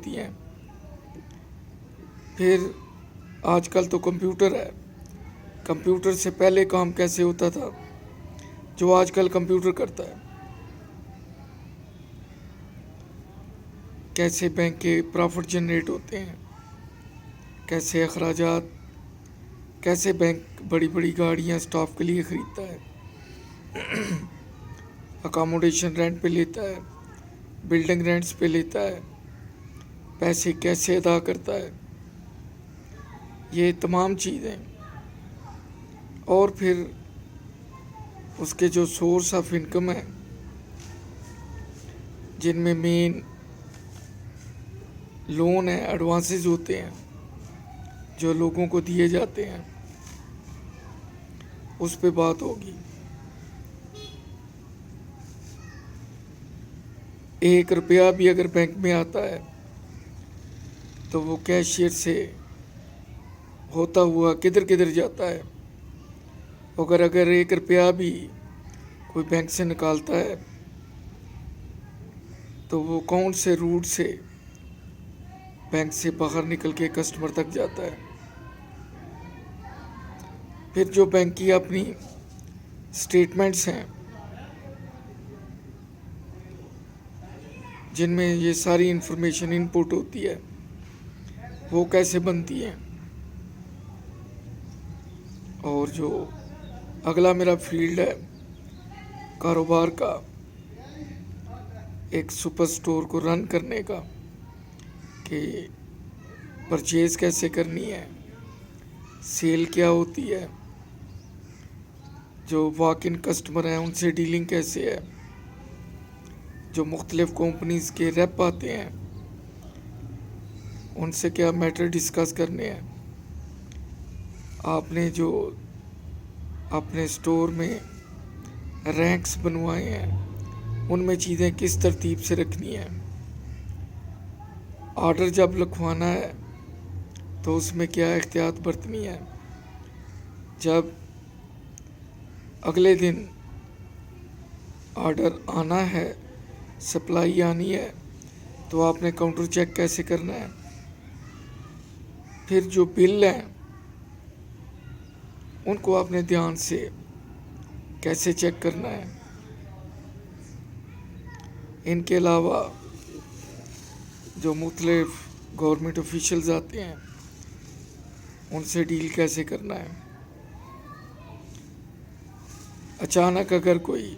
ہوتی ہیں. پھر آج کل تو کمپیوٹر ہے. کمپیوٹر سے پہلے کام کیسے ہوتا تھا جو آج کل کمپیوٹر کرتا ہے. کیسے بینک کے پرافٹ جنریٹ ہوتے ہیں، کیسے اخراجات، کیسے بینک بڑی بڑی گاڑیاں اسٹاف کے لیے خریدتا ہے، اکاموڈیشن رینٹ پہ لیتا ہے، بلڈنگ رینٹس پہ لیتا ہے، پیسے کیسے ادا کرتا ہے. یہ تمام چیزیں. اور پھر اس کے جو سورس آف انکم ہیں جن میں مین لون ہیں، ایڈوانسز ہوتے ہیں جو لوگوں کو دیے جاتے ہیں، اس پہ بات ہوگی. 1 روپیہ بھی اگر بینک میں آتا ہے تو وہ کیشیئر سے ہوتا ہوا کدھر کدھر جاتا ہے. اگر 1 روپیہ بھی کوئی بینک سے نکالتا ہے تو وہ کون سے روٹ سے بینک سے باہر نکل کے کسٹمر تک جاتا ہے. پھر جو بینک کی اپنی اسٹیٹمنٹس ہیں جن میں یہ ساری انفارمیشن ان پٹ ہوتی ہے، وہ کیسے بنتی ہیں. اور جو اگلا میرا فیلڈ ہے کاروبار کا، ایک سپر سٹور کو رن کرنے کا، کہ پرچیز کیسے کرنی ہے، سیل کیا ہوتی ہے، جو واک ان کسٹمر ہیں ان سے ڈیلنگ کیسے ہے، جو مختلف کمپنیز کے ریپ آتے ہیں ان سے کیا میٹر ڈسکس کرنے ہیں. آپ نے جو اپنے سٹور میں رینکس بنوائے ہیں ان میں چیزیں کس ترتیب سے رکھنی ہیں. آرڈر جب لکھوانا ہے تو اس میں کیا احتیاط برتنی ہے. جب اگلے دن آرڈر آنا ہے، سپلائی آنی ہے، تو آپ نے کاؤنٹر چیک کیسے کرنا ہے. پھر جو بل ہیں ان کو آپ نے دھیان سے کیسے چیک کرنا ہے. ان کے علاوہ جو مختلف گورنمنٹ آفیشلز آتے ہیں ان سے ڈیل کیسے کرنا ہے. اچانک اگر کوئی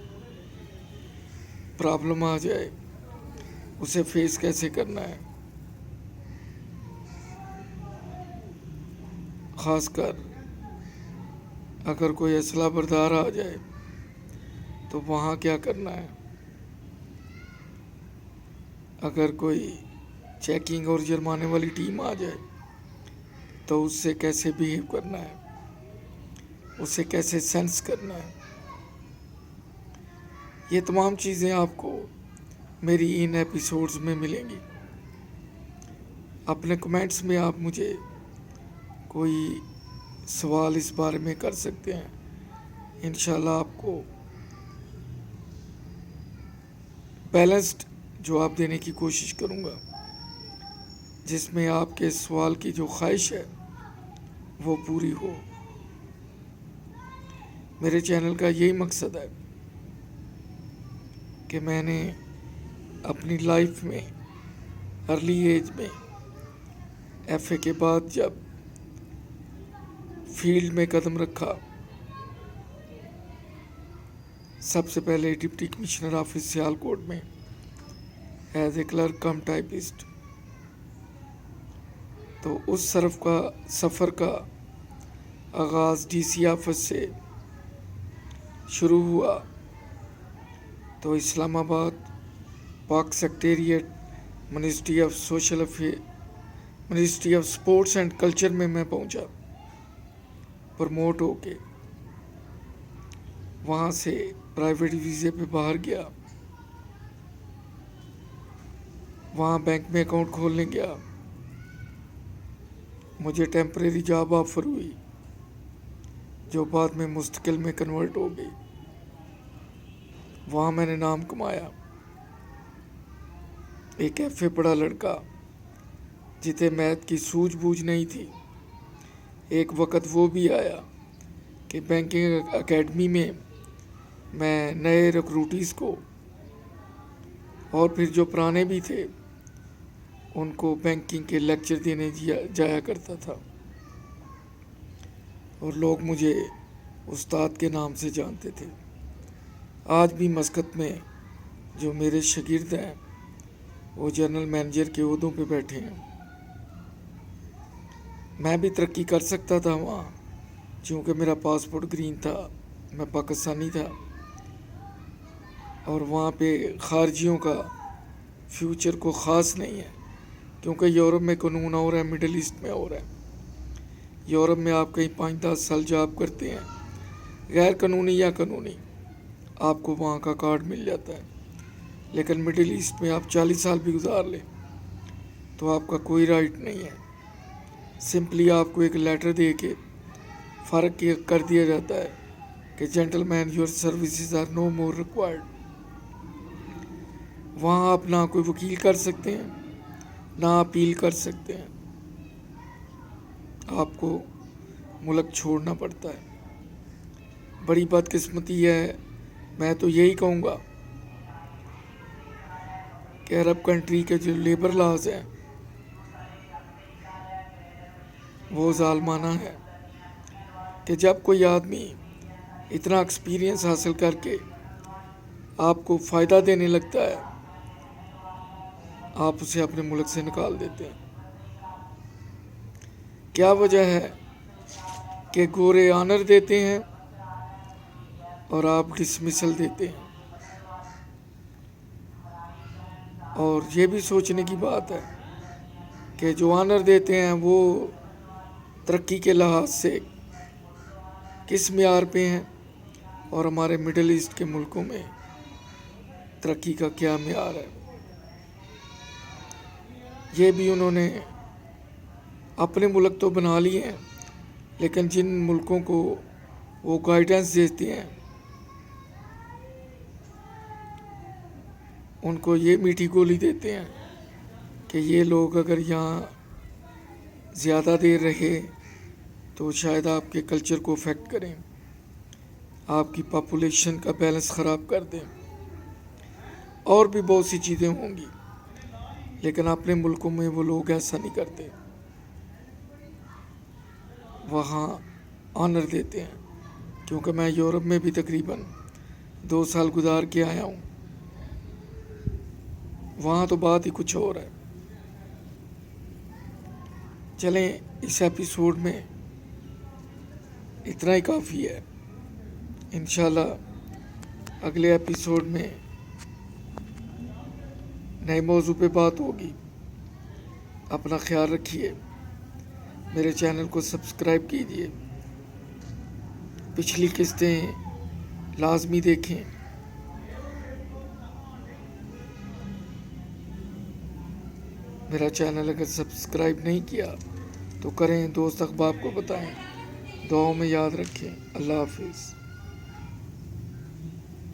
پرابلم آ جائے اسے فیس کیسے کرنا ہے. خاص کر اگر کوئی اسلحہ بردار آ جائے تو وہاں کیا کرنا ہے. اگر کوئی چیکنگ اور جرمانے والی ٹیم آ جائے تو اس سے کیسے بیہیو کرنا ہے، اسے کیسے سینس کرنا ہے. یہ تمام چیزیں آپ کو میری ان ایپیسوڈز میں ملیں گی. اپنے کمنٹس میں آپ مجھے کوئی سوال اس بارے میں کر سکتے ہیں. انشاءاللہ آپ کو بیلنسڈ جواب دینے کی کوشش کروں گا جس میں آپ کے سوال کی جو خواہش ہے وہ پوری ہو. میرے چینل کا یہی مقصد ہے کہ میں نے اپنی لائف میں ارلی ایج میں ایف اے کے بعد جب فیلڈ میں قدم رکھا، سب سے پہلے ڈپٹی کمشنر آفس سیالکوٹ میں as a clerk come typist. تو اس سفر کا آغاز ڈی سی آفس سے شروع ہوا. تو اسلام آباد پاک secretariat ministry of ministry of sports and culture میں پہنچا پروموٹ ہو کے. وہاں سے پرائیویٹ ویزے پہ باہر گیا، وہاں بینک میں اکاؤنٹ کھولنے گیا. مجھے ٹیمپریری جاب آفر ہوئی جو بعد میں مستقل میں کنورٹ ہو گئی. وہاں میں نے نام کمایا. ایک ایف اے پڑھا لڑکا جتنے میتھ کی سوجھ بوجھ نہیں تھی، ایک وقت وہ بھی آیا کہ بینکنگ اکیڈمی میں میں نئے ریکروٹیز کو اور پھر جو پرانے بھی تھے ان کو بینکنگ کے لیکچر دینے جایا کرتا تھا، اور لوگ مجھے استاد کے نام سے جانتے تھے۔ آج بھی مسقط میں جو میرے شاگرد ہیں وہ جنرل مینیجر کے عہدوں پہ بیٹھے ہیں۔ میں بھی ترقی کر سکتا تھا وہاں، چونکہ میرا پاسپورٹ گرین تھا، میں پاکستانی تھا، اور وہاں پہ خارجیوں کا فیوچر کو خاص نہیں ہے، کیونکہ یورپ میں قانون اور ہے، مڈل ایسٹ میں اور ہے۔ یورپ میں آپ کہیں 5-10 سال جاب کرتے ہیں، غیر قانونی یا قانونی، آپ کو وہاں کا کارڈ مل جاتا ہے، لیکن مڈل ایسٹ میں آپ 40 سال بھی گزار لیں تو آپ کا کوئی رائٹ نہیں ہے۔ سمپلی آپ کو ایک لیٹر دے کے فرق کر دیا جاتا ہے کہ gentleman your services are no more required. وہاں آپ نہ کوئی وکیل کر سکتے ہیں، نہ اپیل کر سکتے ہیں، آپ کو ملک چھوڑنا پڑتا ہے۔ بڑی بدقسمتی ہے، میں تو یہی کہوں گا کہ عرب کنٹری کے جو لیبر لاز ہیں وہ ظالمانہ ہے، کہ جب کوئی آدمی اتنا ایکسپیرینس حاصل کر کے آپ کو فائدہ دینے لگتا ہے، آپ اسے اپنے ملک سے نکال دیتے ہیں۔ کیا وجہ ہے کہ گورے آنر دیتے ہیں اور آپ ڈسمسل دیتے ہیں؟ اور یہ بھی سوچنے کی بات ہے کہ جو آنر دیتے ہیں وہ ترقی کے لحاظ سے کس معیار پہ ہیں، اور ہمارے مڈل ایسٹ کے ملکوں میں ترقی کا کیا معیار ہے۔ یہ بھی انہوں نے اپنے ملک تو بنا لیے ہیں، لیکن جن ملکوں کو وہ گائیڈنس دیتے ہیں ان کو یہ میٹھی گولی دیتے ہیں کہ یہ لوگ اگر یہاں زیادہ دیر رہے تو شاید آپ کے کلچر کو افیکٹ کریں، آپ کی پاپولیشن کا بیلنس خراب کر دیں، اور بھی بہت سی چیزیں ہوں گی، لیکن اپنے ملکوں میں وہ لوگ ایسا نہیں کرتے، وہاں آنر دیتے ہیں۔ کیونکہ میں یورپ میں بھی تقریباً 2 سال گزار کے آیا ہوں، وہاں تو بات ہی کچھ اور ہے۔ چلیں اس ایپیسوڈ میں اتنا ہی کافی ہے، انشاءاللہ اگلے ایپیسوڈ میں نئے موضوع پہ بات ہوگی۔ اپنا خیال رکھیے، میرے چینل کو سبسکرائب کیجیے، پچھلی قسطیں لازمی دیکھیں۔ میرا چینل اگر سبسکرائب نہیں کیا تو کریں، دوست احباب کو بتائیں، دعاؤں میں یاد رکھیں۔ اللہ حافظ۔